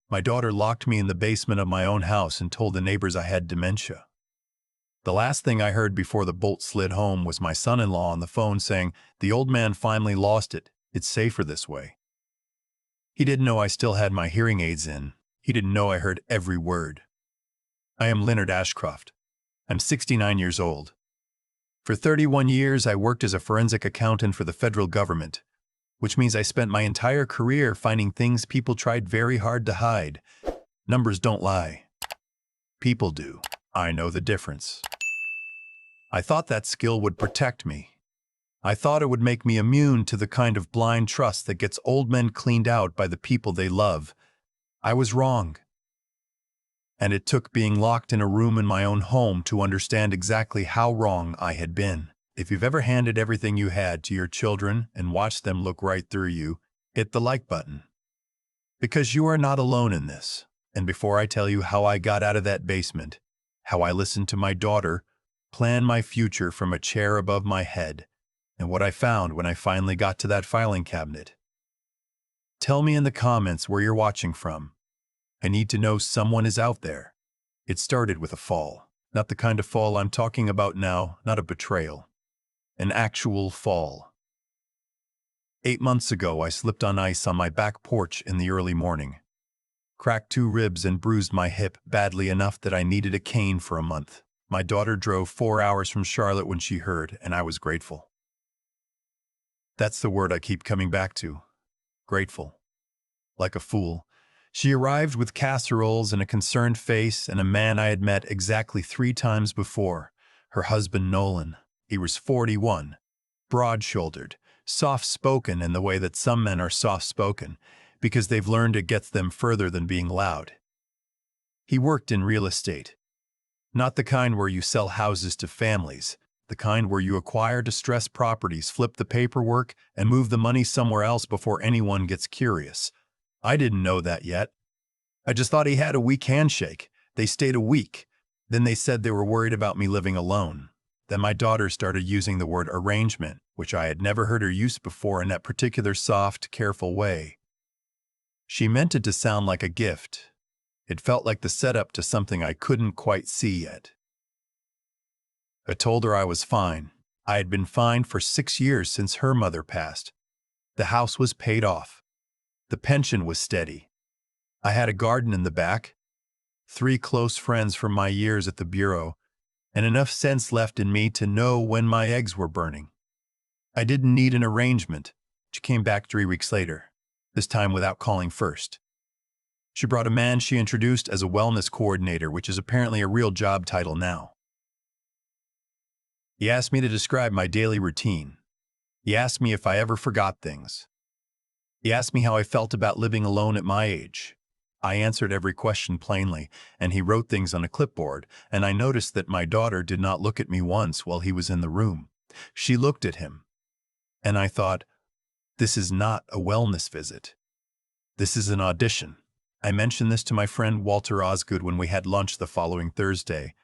My daughter locked me in the basement of my own house and told the neighbors I had dementia. The last thing I heard before the bolt slid home was my son-in-law on the phone saying, "The old man finally lost it. It's safer this way." He didn't know I still had my hearing aids in. He didn't know I heard every word. I am Leonard Ashcroft. I'm 69 years old. For 31 years, I worked as a forensic accountant for the federal government, which means I spent my entire career finding things people tried very hard to hide. Numbers don't lie. People do. I know the difference. I thought that skill would protect me. I thought it would make me immune to the kind of blind trust that gets old men cleaned out by the people they love. I was wrong. And it took being locked in a room in my own home to understand exactly how wrong I had been. If you've ever handed everything you had to your children and watched them look right through you, hit the like button. Because you are not alone in this. And before I tell you how I got out of that basement, how I listened to my daughter, plan my future from a chair above my head, and what I found when I finally got to that filing cabinet, tell me in the comments where you're watching from. I need to know someone is out there. It started with a fall. Not the kind of fall I'm talking about now, not a betrayal. An actual fall. 8 months ago, I slipped on ice on my back porch in the early morning. Cracked 2 ribs and bruised my hip badly enough that I needed a cane for a month. My daughter drove 4 hours from Charlotte when she heard, and I was grateful. That's the word I keep coming back to. Grateful. Like a fool. She arrived with casseroles and a concerned face and a man I had met exactly 3 times before, her husband Nolan. He was 41, broad-shouldered, soft-spoken in the way that some men are soft-spoken, because they've learned it gets them further than being loud. He worked in real estate. Not the kind where you sell houses to families, the kind where you acquire distressed properties, flip the paperwork, and move the money somewhere else before anyone gets curious. I didn't know that yet. I just thought he had a weak handshake. They stayed a week. Then they said they were worried about me living alone. Then my daughter started using the word arrangement, which I had never heard her use before in that particular soft, careful way. She meant it to sound like a gift. It felt like the setup to something I couldn't quite see yet. I told her I was fine. I had been fine for 6 years since her mother passed. The house was paid off. The pension was steady. I had a garden in the back, 3 close friends from my years at the bureau, and enough sense left in me to know when my eggs were burning. I didn't need an arrangement. She came back 3 weeks later, this time without calling first. She brought a man she introduced as a wellness coordinator, which is apparently a real job title now. He asked me to describe my daily routine. He asked me if I ever forgot things. He asked me how I felt about living alone at my age. I answered every question plainly, and he wrote things on a clipboard, and I noticed that my daughter did not look at me once while he was in the room. She looked at him, and I thought, this is not a wellness visit. This is an audition. I mentioned this to my friend Walter Osgood when we had lunch the following Thursday.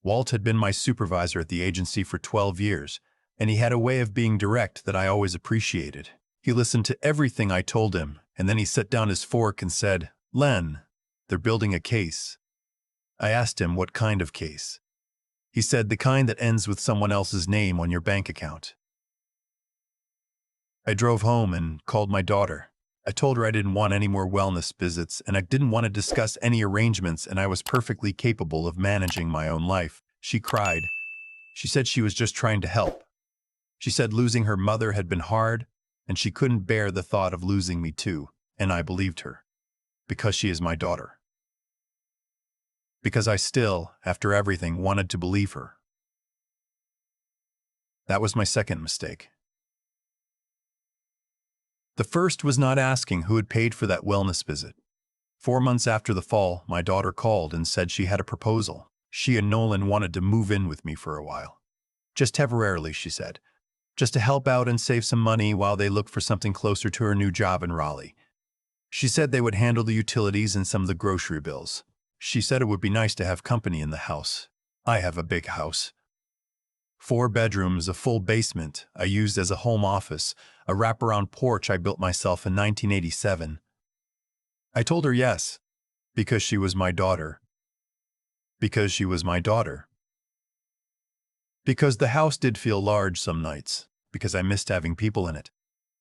Walt had been my supervisor at the agency for 12 years, and he had a way of being direct that I always appreciated. He listened to everything I told him, and then he set down his fork and said, "Len, they're building a case." I asked him what kind of case. He said the kind that ends with someone else's name on your bank account. I drove home and called my daughter. I told her I didn't want any more wellness visits, and I didn't want to discuss any arrangements, and I was perfectly capable of managing my own life. She cried. She said she was just trying to help. She said losing her mother had been hard, and she couldn't bear the thought of losing me too, and I believed her. Because she is my daughter. Because I still, after everything, wanted to believe her. That was my second mistake. The first was not asking who had paid for that wellness visit. 4 months after the fall, my daughter called and said she had a proposal. She and Nolan wanted to move in with me for a while. Just temporarily, she said. Just to help out and save some money while they looked for something closer to her new job in Raleigh. She said they would handle the utilities and some of the grocery bills. She said it would be nice to have company in the house. I have a big house. 4 bedrooms, a full basement I used as a home office, a wraparound porch I built myself in 1987. I told her yes. Because she was my daughter. Because she was my daughter. Because the house did feel large some nights. Because I missed having people in it.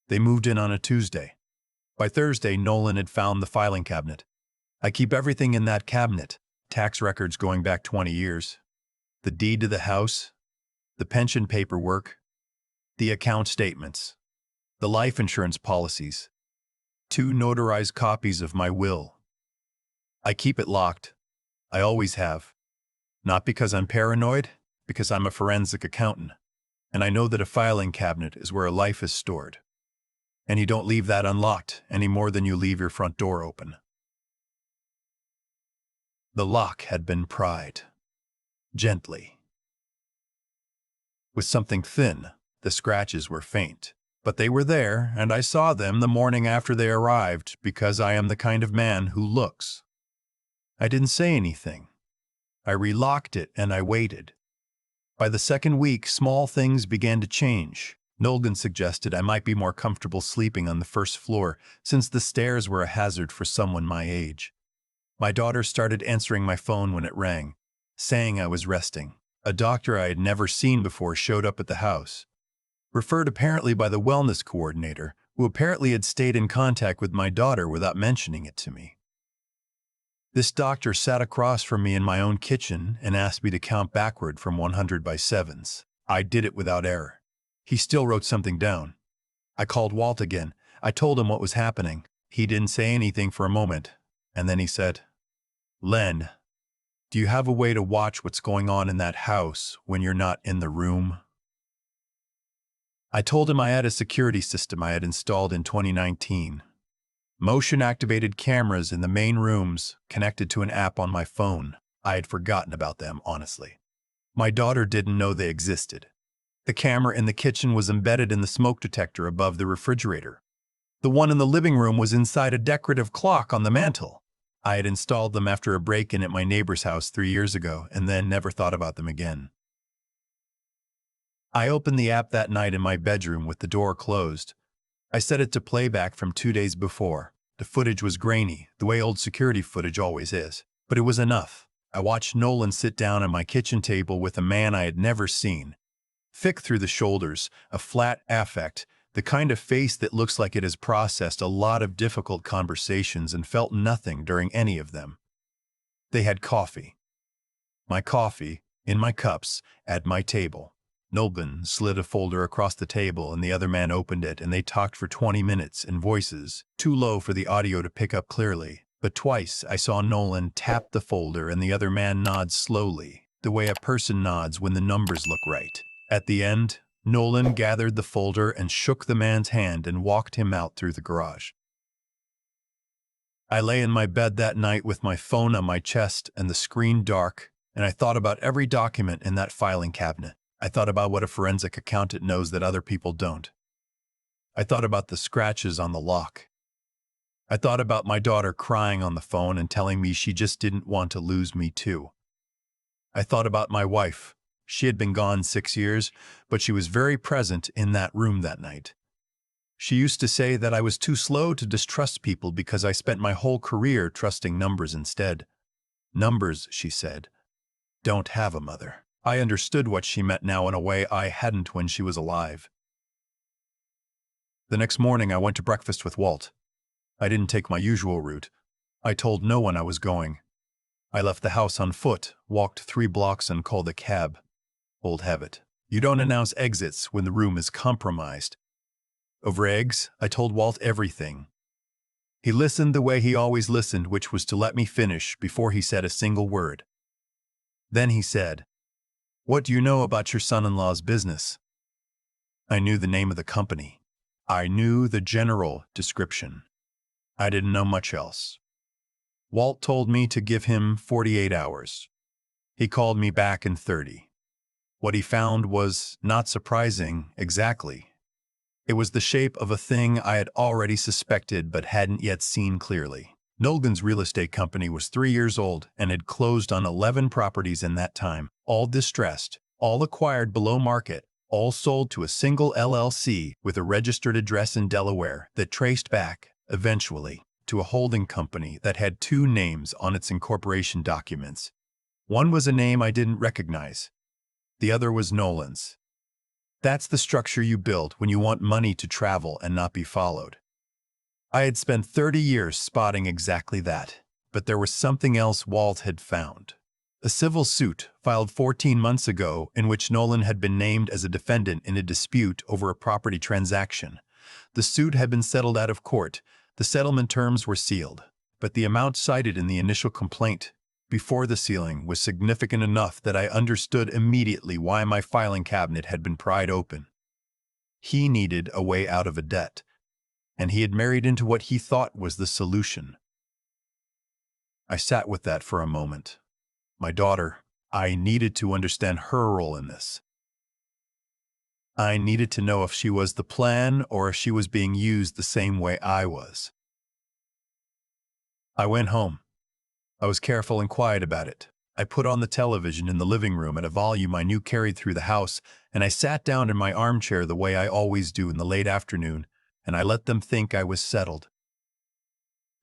They moved in on a Tuesday. By Thursday, Nolan had found the filing cabinet. I keep everything in that cabinet. Tax records going back 20 years. The deed to the house. The pension paperwork. The account statements. The life insurance policies. 2 notarized copies of my will. I keep it locked. I always have. Not because I'm paranoid, because I'm a forensic accountant. And I know that a filing cabinet is where a life is stored. And you don't leave that unlocked any more than you leave your front door open. The lock had been pried. Gently. With something thin, the scratches were faint. But they were there, and I saw them the morning after they arrived because I am the kind of man who looks. I didn't say anything. I relocked it and I waited. By the second week, small things began to change. Nolan suggested I might be more comfortable sleeping on the first floor since the stairs were a hazard for someone my age. My daughter started answering my phone when it rang, saying I was resting. A doctor I had never seen before showed up at the house. Referred apparently by the wellness coordinator, who apparently had stayed in contact with my daughter without mentioning it to me. This doctor sat across from me in my own kitchen and asked me to count backward from 100 by sevens. I did it without error. He still wrote something down. I called Walt again. I told him what was happening. He didn't say anything for a moment, and then he said, "Len, do you have a way to watch what's going on in that house when you're not in the room?" I told him I had a security system I had installed in 2019. Motion-activated cameras in the main rooms connected to an app on my phone. I had forgotten about them, honestly. My daughter didn't know they existed. The camera in the kitchen was embedded in the smoke detector above the refrigerator. The one in the living room was inside a decorative clock on the mantel. I had installed them after a break-in at my neighbor's house 3 years ago and then never thought about them again. I opened the app that night in my bedroom with the door closed. I set it to playback from 2 days before. The footage was grainy, the way old security footage always is. But it was enough. I watched Nolan sit down at my kitchen table with a man I had never seen. Thick through the shoulders, a flat affect, the kind of face that looks like it has processed a lot of difficult conversations and felt nothing during any of them. They had coffee. My coffee, in my cups, at my table. Nolan slid a folder across the table and the other man opened it and they talked for 20 minutes in voices, too low for the audio to pick up clearly. But twice I saw Nolan tap the folder and the other man nod slowly, the way a person nods when the numbers look right. At the end, Nolan gathered the folder and shook the man's hand and walked him out through the garage. I lay in my bed that night with my phone on my chest and the screen dark, and I thought about every document in that filing cabinet. I thought about what a forensic accountant knows that other people don't. I thought about the scratches on the lock. I thought about my daughter crying on the phone and telling me she just didn't want to lose me too. I thought about my wife. She had been gone 6 years, but she was very present in that room that night. She used to say that I was too slow to distrust people because I spent my whole career trusting numbers instead. Numbers, she said, don't have a mother. I understood what she meant now in a way I hadn't when she was alive. The next morning I went to breakfast with Walt. I didn't take my usual route. I told no one I was going. I left the house on foot, walked 3 blocks and called a cab. Old habit. You don't announce exits when the room is compromised. Over eggs, I told Walt everything. He listened the way he always listened, which was to let me finish before he said a single word. Then he said, "What do you know about your son-in-law's business?" I knew the name of the company. I knew the general description. I didn't know much else. Walt told me to give him 48 hours. He called me back in 30. What he found was not surprising exactly. It was the shape of a thing I had already suspected but hadn't yet seen clearly. Nolan's real estate company was 3 years old and had closed on 11 properties in that time, all distressed, all acquired below market, all sold to a single LLC with a registered address in Delaware that traced back, eventually, to a holding company that had two names on its incorporation documents. One was a name I didn't recognize. The other was Nolan's. That's the structure you build when you want money to travel and not be followed. I had spent 30 years spotting exactly that, but there was something else Walt had found. A civil suit filed 14 months ago in which Nolan had been named as a defendant in a dispute over a property transaction. The suit had been settled out of court. The settlement terms were sealed, but the amount cited in the initial complaint before the sealing was significant enough that I understood immediately why my filing cabinet had been pried open. He needed a way out of a debt, and he had married into what he thought was the solution. I sat with that for a moment. My daughter, I needed to understand her role in this. I needed to know if she was the plan or if she was being used the same way I was. I went home. I was careful and quiet about it. I put on the television in the living room at a volume I knew carried through the house, and I sat down in my armchair the way I always do in the late afternoon, and I let them think I was settled.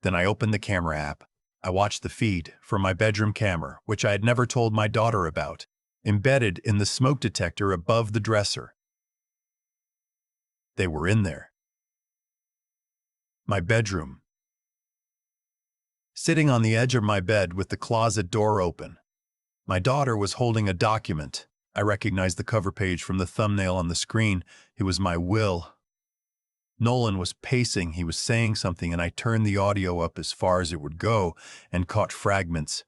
Then I opened the camera app. I watched the feed from my bedroom camera, which I had never told my daughter about, embedded in the smoke detector above the dresser. They were in there. My bedroom. Sitting on the edge of my bed with the closet door open. My daughter was holding a document. I recognized the cover page from the thumbnail on the screen. It was my will. Nolan was pacing. He was saying something, and I turned the audio up as far as it would go and caught fragments.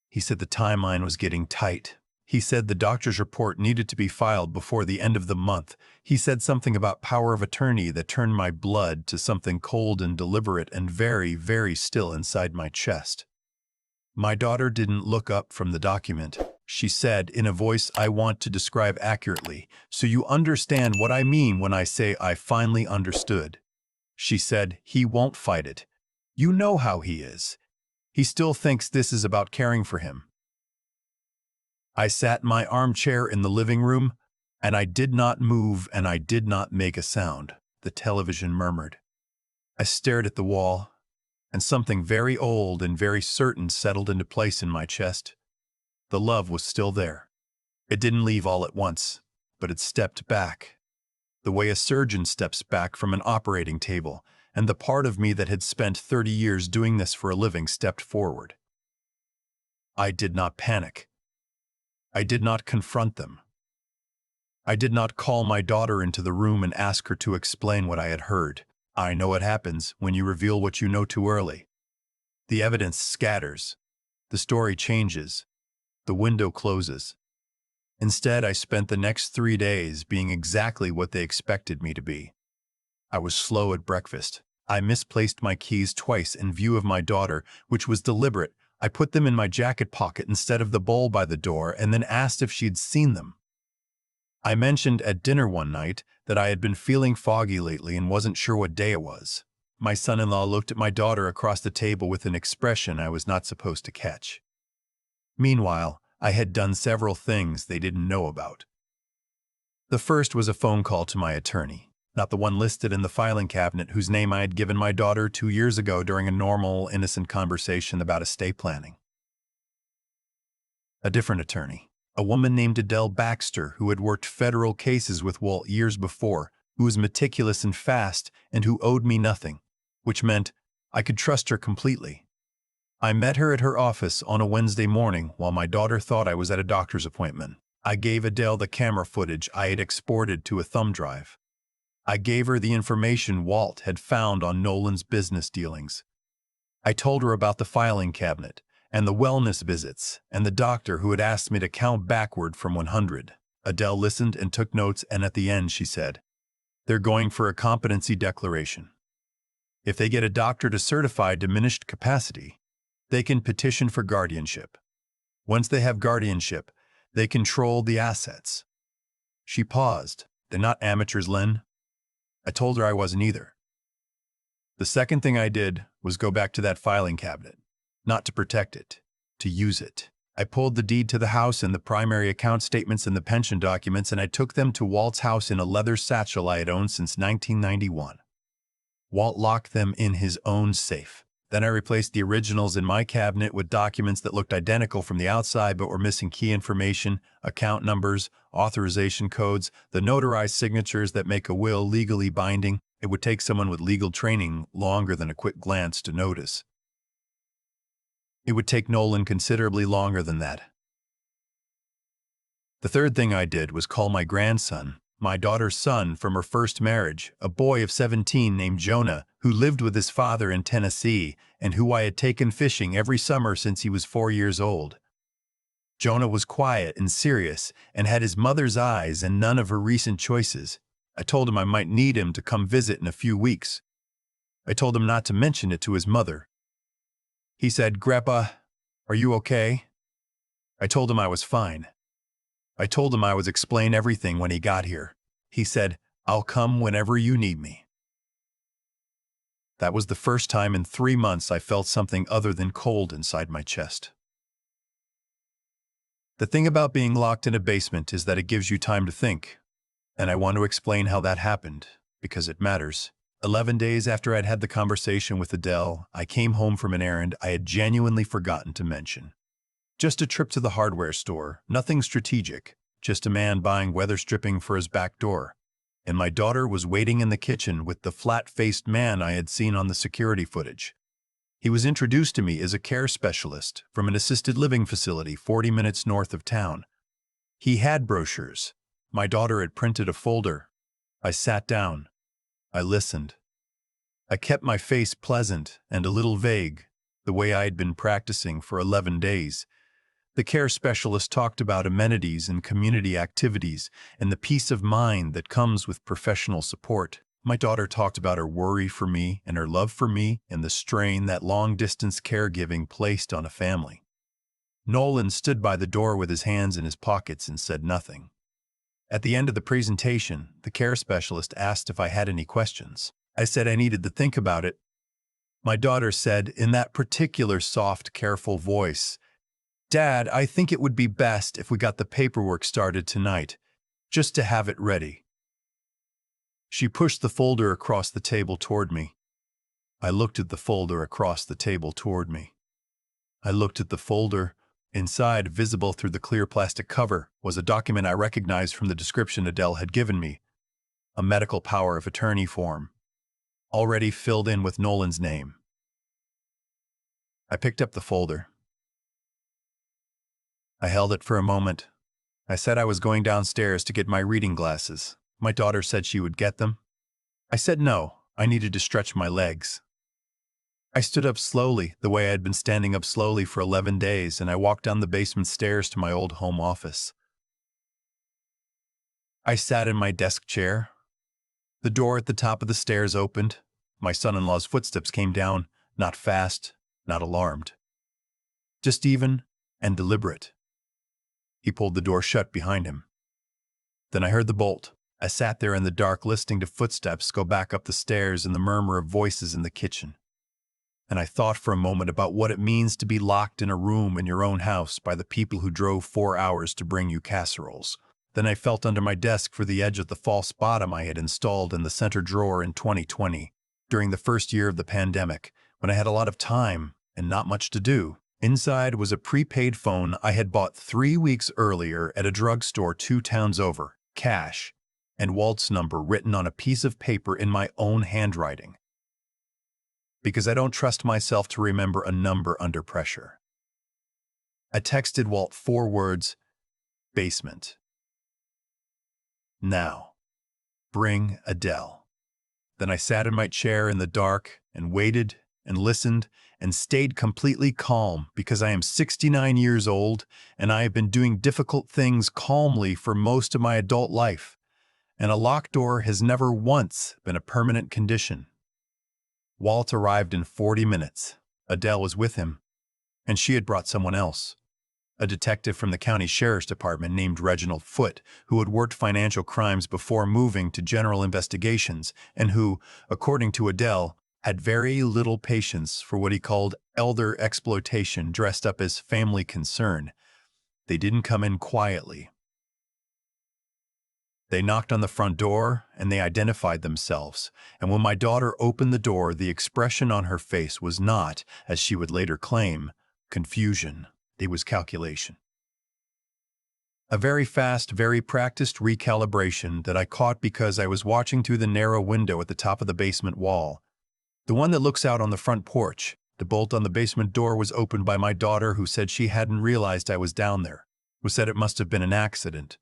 He said the timeline was getting tight. He said the doctor's report needed to be filed before the end of the month. He said something about power of attorney that turned my blood to something cold and deliberate and very, very still inside my chest. My daughter didn't look up from the document. She said in a voice I want to describe accurately, so you understand what I mean when I say I finally understood. She said, "He won't fight it. You know how he is. He still thinks this is about caring for him." I sat in my armchair in the living room, and I did not move and I did not make a sound. The television murmured. I stared at the wall, and something very old and very certain settled into place in my chest. The love was still there. It didn't leave all at once, but it stepped back, the way a surgeon steps back from an operating table, and the part of me that had spent 30 years doing this for a living stepped forward. I did not panic. I did not confront them. I did not call my daughter into the room and ask her to explain what I had heard. I know what happens when you reveal what you know too early. The evidence scatters. The story changes. The window closes. Instead, I spent the next 3 days being exactly what they expected me to be. I was slow at breakfast. I misplaced my keys twice in view of my daughter, which was deliberate. I put them in my jacket pocket instead of the bowl by the door and then asked if she'd seen them. I mentioned at dinner one night that I had been feeling foggy lately and wasn't sure what day it was. My son-in-law looked at my daughter across the table with an expression I was not supposed to catch. Meanwhile, I had done several things they didn't know about. The first was a phone call to my attorney, not the one listed in the filing cabinet whose name I had given my daughter 2 years ago during a normal, innocent conversation about estate planning. A different attorney, a woman named Adele Baxter who had worked federal cases with Walt years before, who was meticulous and fast and who owed me nothing, which meant I could trust her completely. I met her at her office on a Wednesday morning while my daughter thought I was at a doctor's appointment. I gave Adele the camera footage I had exported to a thumb drive. I gave her the information Walt had found on Nolan's business dealings. I told her about the filing cabinet and the wellness visits and the doctor who had asked me to count backward from 100. Adele listened and took notes, and at the end she said, "They're going for a competency declaration. If they get a doctor to certify diminished capacity, they can petition for guardianship. Once they have guardianship, they control the assets." She paused. "They're not amateurs, Len." I told her I wasn't either. The second thing I did was go back to that filing cabinet, not to protect it, to use it. I pulled the deed to the house and the primary account statements and the pension documents, and I took them to Walt's house in a leather satchel I had owned since 1991. Walt locked them in his own safe. Then I replaced the originals in my cabinet with documents that looked identical from the outside but were missing key information, account numbers, authorization codes, the notarized signatures that make a will legally binding. It would take someone with legal training longer than a quick glance to notice. It would take Nolan considerably longer than that. The third thing I did was call my grandson, my daughter's son from her first marriage, a boy of 17 named Jonah, who lived with his father in Tennessee and who I had taken fishing every summer since he was 4 years old. Jonah was quiet and serious and had his mother's eyes and none of her recent choices. I told him I might need him to come visit in a few weeks. I told him not to mention it to his mother. He said, "Grandpa, are you okay?" I told him I was fine. I told him I would explain everything when he got here. He said, "I'll come whenever you need me." That was the first time in 3 months I felt something other than cold inside my chest. The thing about being locked in a basement is that it gives you time to think. And I want to explain how that happened, because it matters. 11 days after I'd had the conversation with Adele, I came home from an errand I had genuinely forgotten to mention. Just a trip to the hardware store, nothing strategic, just a man buying weather stripping for his back door. And my daughter was waiting in the kitchen with the flat-faced man I had seen on the security footage. He was introduced to me as a care specialist from an assisted living facility 40 minutes north of town. He had brochures. My daughter had printed a folder. I sat down. I listened. I kept my face pleasant and a little vague, the way I had been practicing for 11 days. The care specialist talked about amenities and community activities and the peace of mind that comes with professional support. My daughter talked about her worry for me and her love for me and the strain that long-distance caregiving placed on a family. Nolan stood by the door with his hands in his pockets and said nothing. At the end of the presentation, the care specialist asked if I had any questions. I said I needed to think about it. My daughter said, in that particular soft, careful voice, "Dad, I think it would be best if we got the paperwork started tonight, just to have it ready." She pushed the folder across the table toward me. I looked at the folder across the table toward me. I looked at the folder. Inside, visible through the clear plastic cover, was a document I recognized from the description Adele had given me. A medical power of attorney form, already filled in with Nolan's name. I picked up the folder. I held it for a moment. I said I was going downstairs to get my reading glasses. My daughter said she would get them. I said no, I needed to stretch my legs. I stood up slowly, the way I had been standing up slowly for 11 days, and I walked down the basement stairs to my old home office. I sat in my desk chair. The door at the top of the stairs opened. My son-in-law's footsteps came down, not fast, not alarmed. Just even and deliberate. He pulled the door shut behind him. Then I heard the bolt. I sat there in the dark listening to footsteps go back up the stairs and the murmur of voices in the kitchen. And I thought for a moment about what it means to be locked in a room in your own house by the people who drove 4 hours to bring you casseroles. Then I felt under my desk for the edge of the false bottom I had installed in the center drawer in 2020, during the first year of the pandemic, when I had a lot of time and not much to do. Inside was a prepaid phone I had bought 3 weeks earlier at a drugstore 2 towns over, cash, and Walt's number written on a piece of paper in my own handwriting. Because I don't trust myself to remember a number under pressure. I texted Walt 4 words, basement. Now, bring Adele. Then I sat in my chair in the dark and waited and listened and stayed completely calm because I am 69 years old and I have been doing difficult things calmly for most of my adult life, and a locked door has never once been a permanent condition. Walt arrived in 40 minutes. Adele was with him, and she had brought someone else. A detective from the county sheriff's department named Reginald Foote, who had worked financial crimes before moving to general investigations, and who, according to Adele, had very little patience for what he called elder exploitation dressed up as family concern. They didn't come in quietly. They knocked on the front door, and they identified themselves. And when my daughter opened the door, the expression on her face was not, as she would later claim, confusion. It was calculation. A very fast, very practiced recalibration that I caught because I was watching through the narrow window at the top of the basement wall. The one that looks out on the front porch. The bolt on the basement door was opened by my daughter, who said she hadn't realized I was down there, who said it must have been an accident,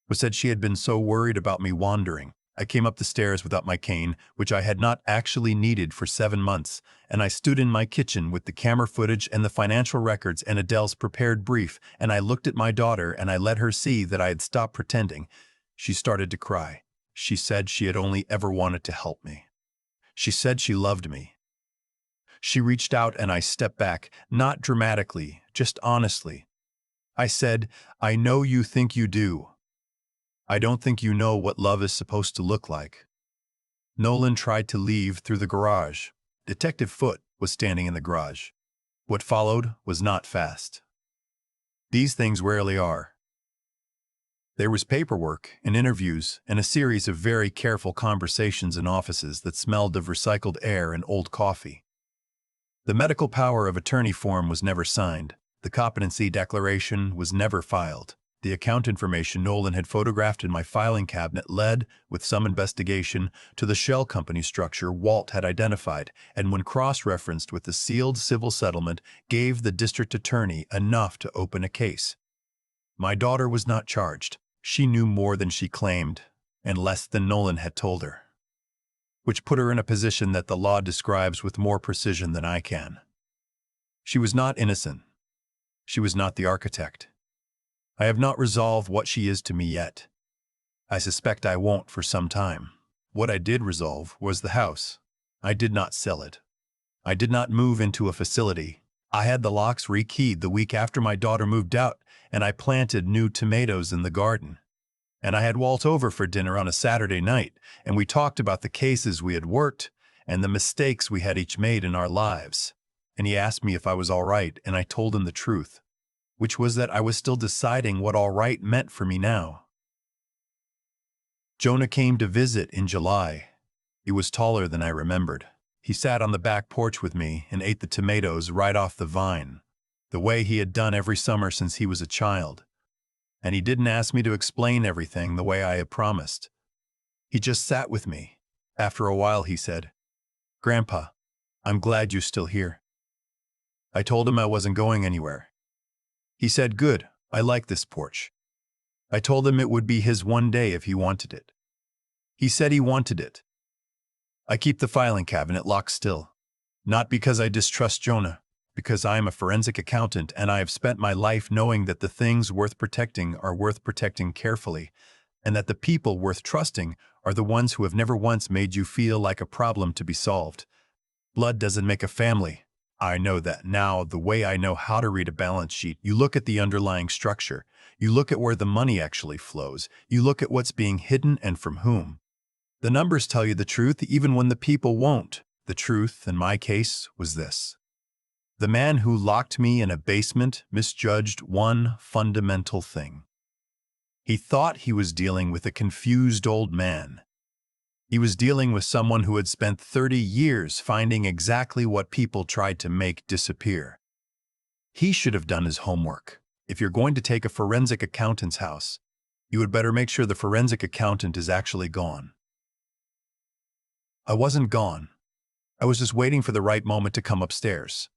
who said she had been so worried about me wandering. I came up the stairs without my cane, which I had not actually needed for 7 months, and I stood in my kitchen with the camera footage and the financial records and Adele's prepared brief, and I looked at my daughter and I let her see that I had stopped pretending. She started to cry. She said she had only ever wanted to help me. She said she loved me. She reached out and I stepped back, not dramatically, just honestly. I said, "I know you think you do. I don't think you know what love is supposed to look like." Nolan tried to leave through the garage. Detective Foote was standing in the garage. What followed was not fast. These things rarely are. There was paperwork and interviews and a series of very careful conversations in offices that smelled of recycled air and old coffee. The medical power of attorney form was never signed. The competency declaration was never filed. The account information Nolan had photographed in my filing cabinet led, with some investigation, to the shell company structure Walt had identified, and when cross-referenced with the sealed civil settlement, gave the district attorney enough to open a case. My daughter was not charged. She knew more than she claimed, and less than Nolan had told her, which put her in a position that the law describes with more precision than I can. She was not innocent. She was not the architect. I have not resolved what she is to me yet. I suspect I won't for some time. What I did resolve was the house. I did not sell it. I did not move into a facility. I had the locks rekeyed the week after my daughter moved out, and I planted new tomatoes in the garden. And I had Walt over for dinner on a Saturday night, and we talked about the cases we had worked and the mistakes we had each made in our lives. And he asked me if I was all right, and I told him the truth, which was that I was still deciding what all right meant for me now. Jonah came to visit in July. He was taller than I remembered. He sat on the back porch with me and ate the tomatoes right off the vine, the way he had done every summer since he was a child. And he didn't ask me to explain everything the way I had promised. He just sat with me. After a while he said, "Grandpa, I'm glad you're still here." I told him I wasn't going anywhere. He said, "Good, I like this porch." I told him it would be his one day if he wanted it. He said he wanted it. I keep the filing cabinet locked still. Not because I distrust Jonah, because I am a forensic accountant and I have spent my life knowing that the things worth protecting are worth protecting carefully, and that the people worth trusting are the ones who have never once made you feel like a problem to be solved. Blood doesn't make a family. I know that now the way I know how to read a balance sheet. You look at the underlying structure. You look at where the money actually flows. You look at what's being hidden and from whom. The numbers tell you the truth even when the people won't. The truth, in my case, was this. The man who locked me in a basement misjudged one fundamental thing. He thought he was dealing with a confused old man. He was dealing with someone who had spent 30 years finding exactly what people tried to make disappear. He should have done his homework. If you're going to take a forensic accountant's house, you would better make sure the forensic accountant is actually gone. I wasn't gone. I was just waiting for the right moment to come upstairs.